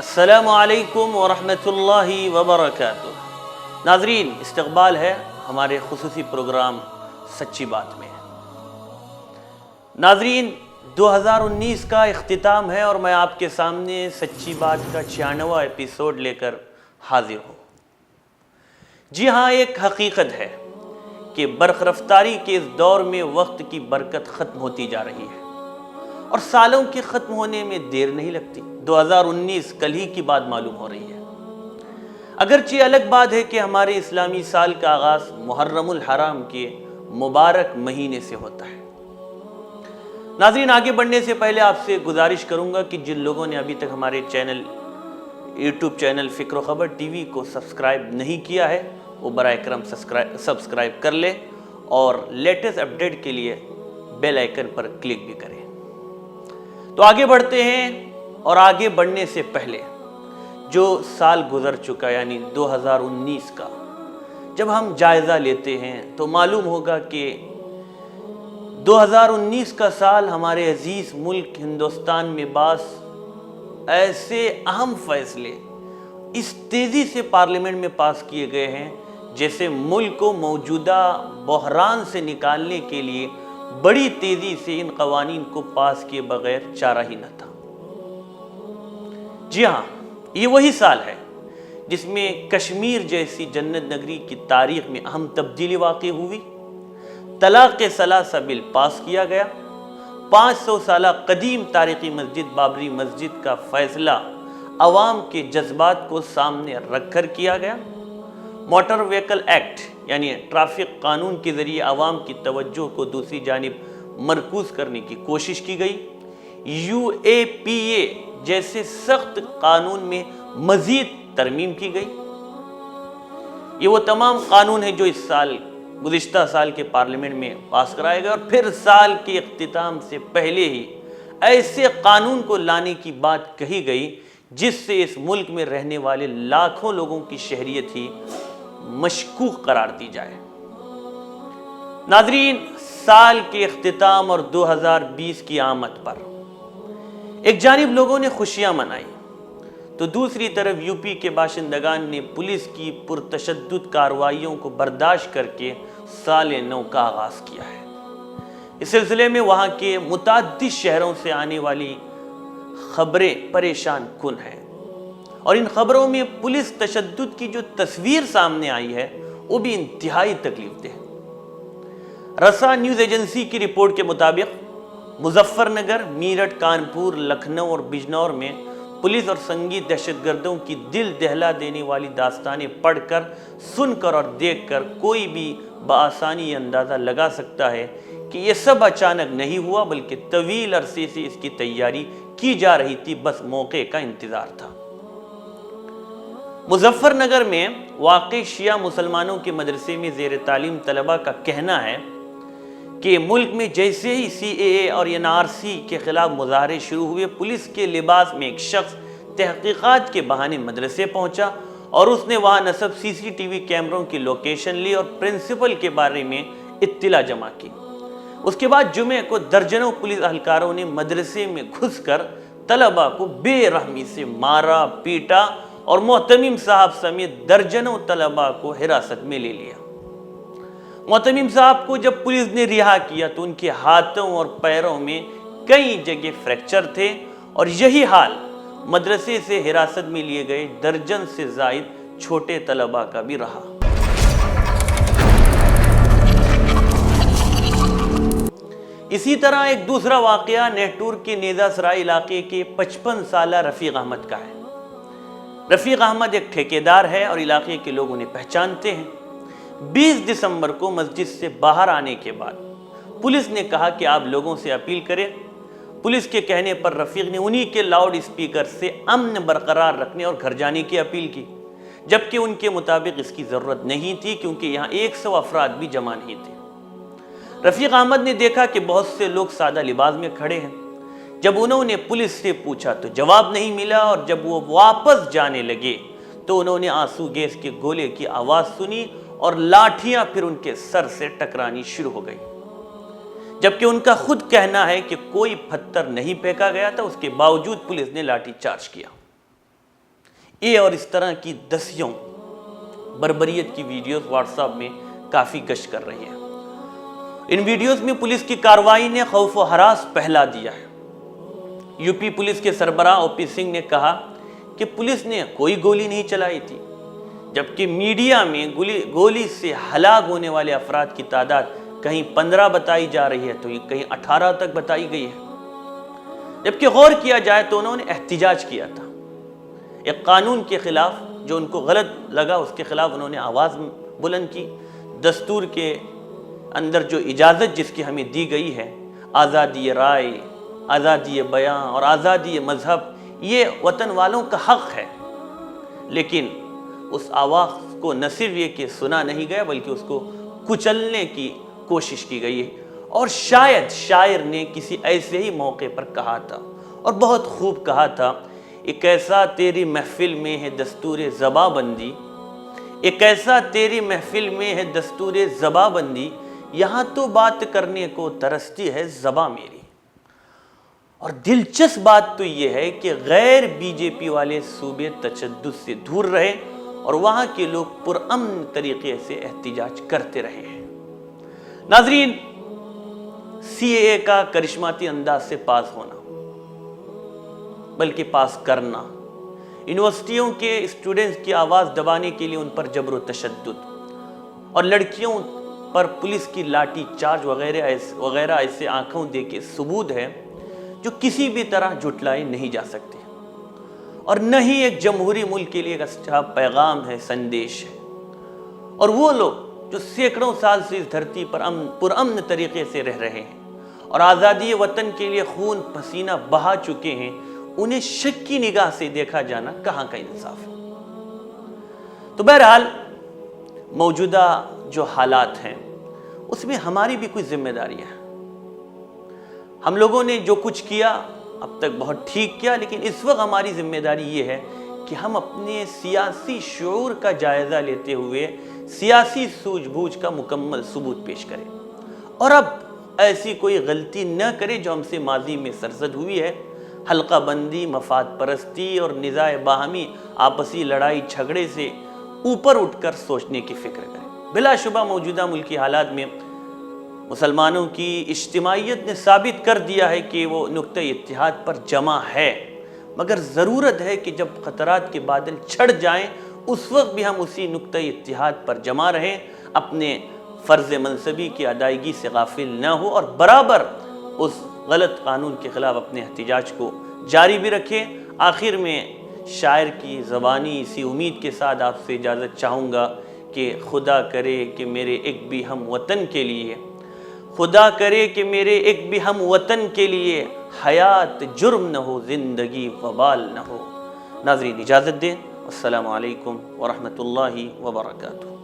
السلام علیکم ورحمۃ اللہ وبرکاتہ۔ ناظرین، استقبال ہے ہمارے خصوصی پروگرام سچی بات میں۔ ناظرین، 2019 کا اختتام ہے اور میں آپ کے سامنے سچی بات کا 96واں ایپیسوڈ لے کر حاضر ہوں۔ جی ہاں، ایک حقیقت ہے کہ برق رفتاری کے اس دور میں وقت کی برکت ختم ہوتی جا رہی ہے اور سالوں کے ختم ہونے میں دیر نہیں لگتی۔ 2019 کل ہی کی بات معلوم ہو رہی ہے۔ اگرچہ الگ بات ہے کہ ہمارے اسلامی سال کا آغاز محرم الحرام کے مبارک مہینے سے ہوتا ہے۔ ناظرین، آگے بڑھنے سے پہلے آپ سے گزارش کروں گا کہ جن لوگوں نے ابھی تک ہمارے یوٹیوب چینل فکر و خبر ٹی وی کو سبسکرائب نہیں کیا ہے، وہ برائے کرم سبسکرائب کر لے اور لیٹسٹ اپڈیٹ کے لیے بیل آئیکن پر کلک بھی کریں۔ تو آگے بڑھتے ہیں، اور آگے بڑھنے سے پہلے جو سال گزر چکا یعنی 2019 کا جب ہم جائزہ لیتے ہیں تو معلوم ہوگا کہ 2019 کا سال ہمارے عزیز ملک ہندوستان میں بعض ایسے اہم فیصلے اس تیزی سے پارلیمنٹ میں پاس کیے گئے ہیں جیسے ملک کو موجودہ بحران سے نکالنے کے لیے بڑی تیزی سے ان قوانین کو پاس کیے بغیر چارہ ہی نہ تھا۔ جی ہاں، یہ وہی سال ہے جس میں کشمیر جیسی جنت نگری کی تاریخ میں اہم تبدیلی واقع ہوئی۔ طلاق ثلاثہ بل پاس کیا گیا۔ 500 سالہ قدیم تاریخی مسجد بابری مسجد کا فیصلہ عوام کے جذبات کو سامنے رکھ کر کیا گیا۔ موٹر وہیکل ایکٹ یعنی ٹریفک قانون کے ذریعے عوام کی توجہ کو دوسری جانب مرکوز کرنے کی کوشش کی گئی۔ UAPA جیسے سخت قانون میں مزید ترمیم کی گئی۔ یہ وہ تمام قانون ہیں جو اس سال گزشتہ سال کے پارلیمنٹ میں پاس کرائے گئے، اور پھر سال کے اختتام سے پہلے ہی ایسے قانون کو لانے کی بات کہی گئی جس سے اس ملک میں رہنے والے لاکھوں لوگوں کی شہریت ہی مشکوک قرار دی جائے۔ ناظرین، سال کے اختتام اور 2020 کی آمد پر ایک جانب لوگوں نے خوشیاں منائی تو دوسری طرف یوپی کے باشندگان نے پولیس کی پرتشدد کارروائیوں کو برداشت کر کے سال نو کا آغاز کیا ہے۔ اس سلسلے میں وہاں کے متعدد شہروں سے آنے والی خبریں پریشان کن ہیں، اور ان خبروں میں پولیس تشدد کی جو تصویر سامنے آئی ہے وہ بھی انتہائی تکلیف دہ۔ رسا نیوز ایجنسی کی رپورٹ کے مطابق مظفر نگر، میرٹھ، کانپور، لکھنؤ اور بجنور میں پولیس اور سنگی دہشت گردوں کی دل دہلا دینے والی داستانیں پڑھ کر، سن کر اور دیکھ کر کوئی بھی بآسانی یہ اندازہ لگا سکتا ہے کہ یہ سب اچانک نہیں ہوا، بلکہ طویل عرصے سے اس کی تیاری کی جا رہی تھی، بس موقع کا انتظار تھا۔ مظفر نگر میں واقع شیعہ مسلمانوں کے مدرسے میں زیر تعلیم طلبہ کا کہنا ہے کہ ملک میں جیسے ہی CAA اور NRC کے خلاف مظاہرے شروع ہوئے، پولیس کے لباس میں ایک شخص تحقیقات کے بہانے مدرسے پہنچا اور اس نے وہاں نصب CCTV کیمروں کی لوکیشن لی اور پرنسپل کے بارے میں اطلاع جمع کی۔ اس کے بعد جمعے کو درجنوں پولیس اہلکاروں نے مدرسے میں گھس کر طلبہ کو بے رحمی سے مارا، پیٹا اور محتمم صاحب سمیت درجنوں طلبہ کو حراست میں لے لیا۔ محتمم صاحب کو جب پولیس نے رہا کیا تو ان کے ہاتھوں اور پیروں میں کئی جگہ فریکچر تھے، اور یہی حال مدرسے سے حراست میں لیے گئے درجن سے زائد چھوٹے طلبہ کا بھی رہا۔ اسی طرح ایک دوسرا واقعہ نیٹور کے نیزہ سرائے علاقے کے 55 سالہ رفیق احمد کا ہے۔ رفیق احمد ایک ٹھیکیدار ہے اور علاقے کے لوگ انہیں پہچانتے ہیں۔ 20 دسمبر کو مسجد سے باہر آنے کے بعد پولیس نے کہا کہ آپ لوگوں سے اپیل کریں۔ پولیس کے کہنے پر رفیق نے انہی کے لاؤڈ اسپیکر سے امن برقرار رکھنے اور گھر جانے کی اپیل کی، جبکہ ان کے مطابق اس کی ضرورت نہیں تھی کیونکہ یہاں 100 افراد بھی جمع نہیں تھے۔ رفیق احمد نے دیکھا کہ بہت سے لوگ سادہ لباس میں کھڑے ہیں۔ جب انہوں نے پولیس سے پوچھا تو جواب نہیں ملا، اور جب وہ واپس جانے لگے تو انہوں نے آنسو گیس کے گولے کی آواز سنی اور لاٹھیاں پھر ان کے سر سے ٹکرانی شروع ہو گئی، جبکہ ان کا خود کہنا ہے کہ کوئی پتھر نہیں پھینکا گیا تھا، اس کے باوجود پولیس نے لاٹھی چارج کیا۔ یہ اور اس طرح کی دسیوں بربریت کی ویڈیوز واٹس ایپ میں کافی گشت کر رہی ہیں۔ ان ویڈیوز میں پولیس کی کارروائی نے خوف و ہراس پھیلا دیا ہے۔ یو پی پولیس کے سربراہ او پی سنگھ نے کہا کہ پولیس نے کوئی گولی نہیں چلائی تھی، جبکہ میڈیا میں گولی سے ہلاک ہونے والے افراد کی تعداد کہیں 15 بتائی جا رہی ہے تو کہیں 18 تک بتائی گئی ہے۔ جبکہ غور کیا جائے تو انہوں نے احتجاج کیا تھا، ایک قانون کے خلاف جو ان کو غلط لگا اس کے خلاف انہوں نے آواز بلند کی۔ دستور کے اندر جو اجازت جس کی ہمیں دی گئی ہے، آزادی رائے، آزادی بیان اور آزادی مذہب، یہ وطن والوں کا حق ہے، لیکن اس آواز کو نہ صرف یہ کہ سنا نہیں گیا بلکہ اس کو کچلنے کی کوشش کی گئی ہے۔ اور شاید شاعر نے کسی ایسے ہی موقع پر کہا تھا اور بہت خوب کہا تھا، ایک ایسا تیری محفل میں ہے دستور زباں بندی، ایک ایسا تیری محفل میں ہے دستور زباں بندی، یہاں تو بات کرنے کو ترستی ہے زباں میری۔ اور دلچسپ بات تو یہ ہے کہ غیر بی جے پی والے صوبے تشدد سے دور رہے اور وہاں کے لوگ پرامن طریقے سے احتجاج کرتے رہے ہیں۔ ناظرین، سی اے کا کرشماتی انداز سے پاس ہونا بلکہ پاس کرنا، یونیورسٹیوں کے اسٹوڈنٹس کی آواز دبانے کے لیے ان پر جبر و تشدد اور لڑکیوں پر پولیس کی لاٹھی چارج وغیرہ ایسے آنکھوں دے کے ثبوت ہے جو کسی بھی طرح جھٹلائے نہیں جا سکتے، اور نہ ہی ایک جمہوری ملک کے لیے ایک اچھا پیغام ہے، سندیش ہے۔ اور وہ لوگ جو سینکڑوں سال سے اس دھرتی پر پرامن طریقے سے رہ رہے ہیں اور آزادی وطن کے لیے خون پسینہ بہا چکے ہیں، انہیں شک کی نگاہ سے دیکھا جانا کہاں کا انصاف ہے۔ تو بہرحال موجودہ جو حالات ہیں اس میں ہماری بھی کچھ ذمہ داریاں ہیں۔ ہم لوگوں نے جو کچھ کیا اب تک بہت ٹھیک کیا، لیکن اس وقت ہماری ذمہ داری یہ ہے کہ ہم اپنے سیاسی شعور کا جائزہ لیتے ہوئے سیاسی سوجھ بوجھ کا مکمل ثبوت پیش کریں، اور اب ایسی کوئی غلطی نہ کرے جو ہم سے ماضی میں سرزد ہوئی ہے۔ حلقہ بندی، مفاد پرستی اور نزاع باہمی آپسی لڑائی جھگڑے سے اوپر اٹھ کر سوچنے کی فکر کریں۔ بلا شبہ موجودہ ملکی حالات میں مسلمانوں کی اجتماعیت نے ثابت کر دیا ہے کہ وہ نقطہ اتحاد پر جمع ہے، مگر ضرورت ہے کہ جب خطرات کے بادل چھڑ جائیں اس وقت بھی ہم اسی نقطہ اتحاد پر جمع رہیں، اپنے فرض منصبی کی ادائیگی سے غافل نہ ہو اور برابر اس غلط قانون کے خلاف اپنے احتجاج کو جاری بھی رکھیں۔ آخر میں شاعر کی زبانی اسی امید کے ساتھ آپ سے اجازت چاہوں گا کہ خدا کرے کہ میرے ایک بھی ہم وطن کے لیے، خدا کرے کہ میرے ایک بھی ہم وطن کے لیے حیات جرم نہ ہو، زندگی وبال نہ ہو۔ ناظرین اجازت دیں، السلام علیکم ورحمۃ اللہ وبرکاتہ۔